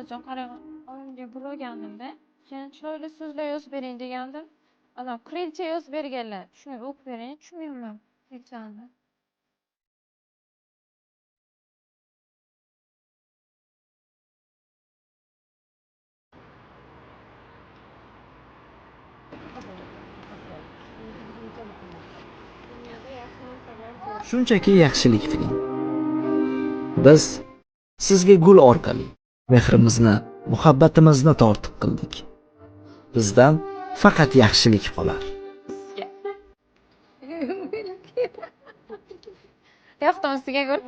Onajon qarang, oyimga pul olgandim-da. Keyin chiroyli so'zlar yozib bering degandim. Ana qirilcha yozib berganlar. Shuni o'qib bering, tushunmayman. Qirilchani. Shunchaki yaxshilik qiling. Biz sizga gul orqali mehrimizni, muhabbatimizni tortiq qildik. Bizdan faqat yaxshilik qolar. Yoqdim sizga ko'r.